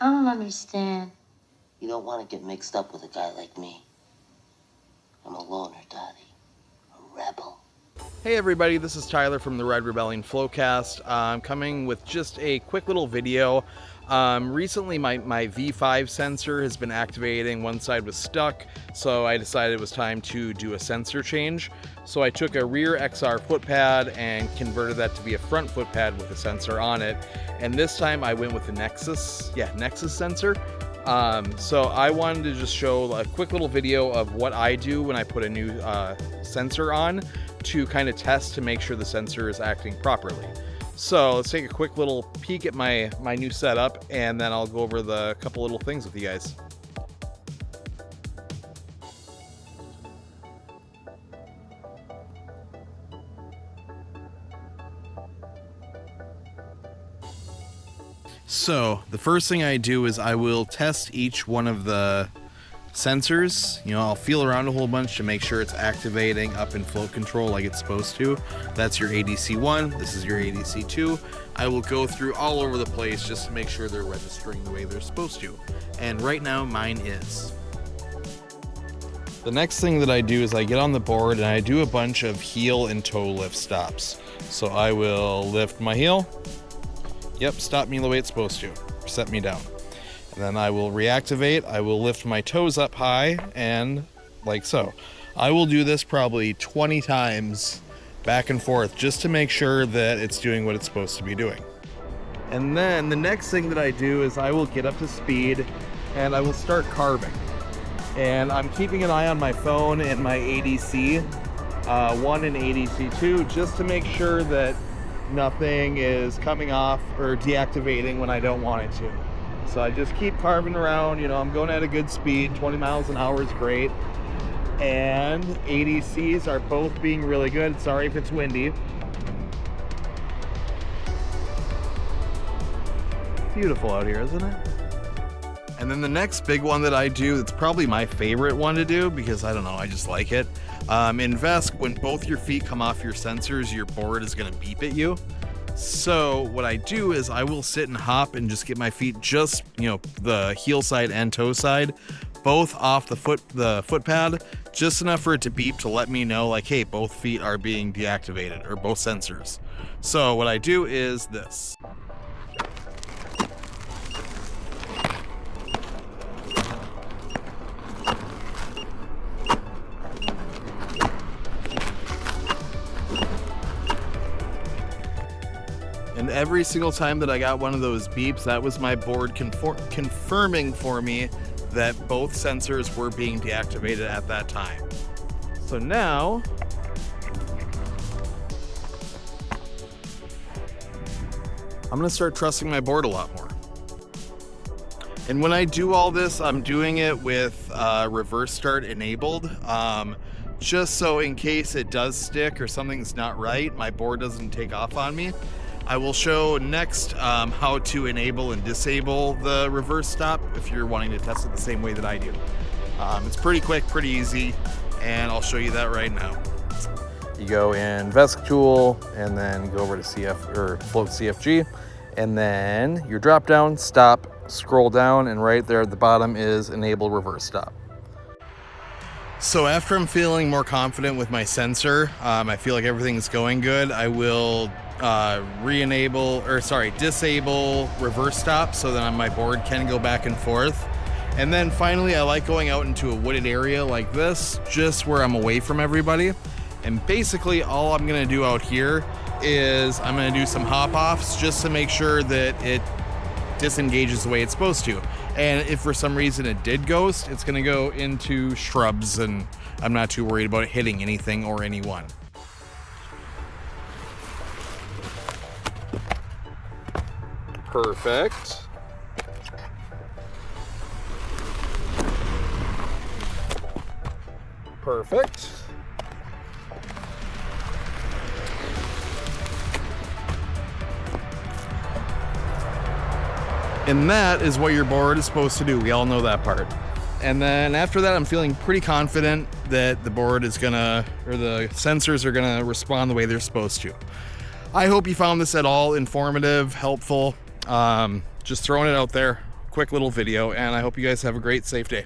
I don't understand. You don't want to get mixed up with a guy like me. I'm a loner, Dottie. A rebel. Hey everybody, this is Tyler from the Red Rebellion Flowcast. I'm coming with just a quick little video. Recently my V5 sensor has been activating, one side was stuck, so I decided it was time to do a sensor change. So I took a rear XR foot pad and converted that to be a front foot pad with a sensor on it. And this time I went with the Nexus sensor. So I wanted to just show a quick little video of what I do when I put a new sensor on to kind of test to make sure the sensor is acting properly. So let's take a quick little peek at my new setup, and then I'll go over the couple little things with you guys. So the first thing I do is I will test each one of the sensors. You know, I'll feel around a whole bunch to make sure it's activating up in float control like it's supposed to. That's your ADC1, this is your ADC2. I will go through all over the place just to make sure they're registering the way they're supposed to. And right now mine is. The next thing that I do is I get on the board and I do a bunch of heel and toe lift stops. So I will lift my heel. Yep, stop me the way it's supposed to. Set me down. And then I will reactivate. I will lift my toes up high and like so. I will do this probably 20 times back and forth just to make sure that it's doing what it's supposed to be doing. And then the next thing that I do is I will get up to speed and I will start carving. And I'm keeping an eye on my phone and my ADC1 and ADC2 just to make sure that nothing is coming off or deactivating when I don't want it to. So I just keep carving around, you know, I'm going at a good speed, 20 miles an hour is great. And ADCs are both being really good. Sorry if it's windy. Beautiful out here, isn't it? And then the next big one that I do, it's probably my favorite one to do because I don't know, I just like it. In Vesc, when both your feet come off your sensors, your board is gonna beep at you. So what I do is I will sit and hop and just get my feet just, you know, the heel side and toe side, both off the foot pad, just enough for it to beep to let me know like, hey, both feet are being deactivated or both sensors. So what I do is this. And every single time that I got one of those beeps, that was my board confirming for me that both sensors were being deactivated at that time. So now, I'm gonna start trusting my board a lot more. And when I do all this, I'm doing it with reverse start enabled. Just so in case it does stick or something's not right, my board doesn't take off on me. I will show next how to enable and disable the reverse stop if you're wanting to test it the same way that I do. It's pretty quick, pretty easy, and I'll show you that right now. You go in Vesc tool and then go over to float CFG, and then your drop down, stop, scroll down, and right there at the bottom is enable reverse stop. So after I'm feeling more confident with my sensor, I feel like everything's going good, I will disable reverse stop so that my board can go back and forth. And then finally, I like going out into a wooded area like this, just where I'm away from everybody. And basically all I'm gonna do out here is I'm gonna do some hop offs just to make sure that it disengages the way it's supposed to. And if for some reason it did ghost, it's gonna go into shrubs and I'm not too worried about it hitting anything or anyone. Perfect. Perfect. And that is what your board is supposed to do. We all know that part. And then after that, I'm feeling pretty confident that the board is gonna, or the sensors are gonna respond the way they're supposed to. I hope you found this at all informative, helpful. Just throwing it out there. quick little video, and I hope you guys have a great, safe day.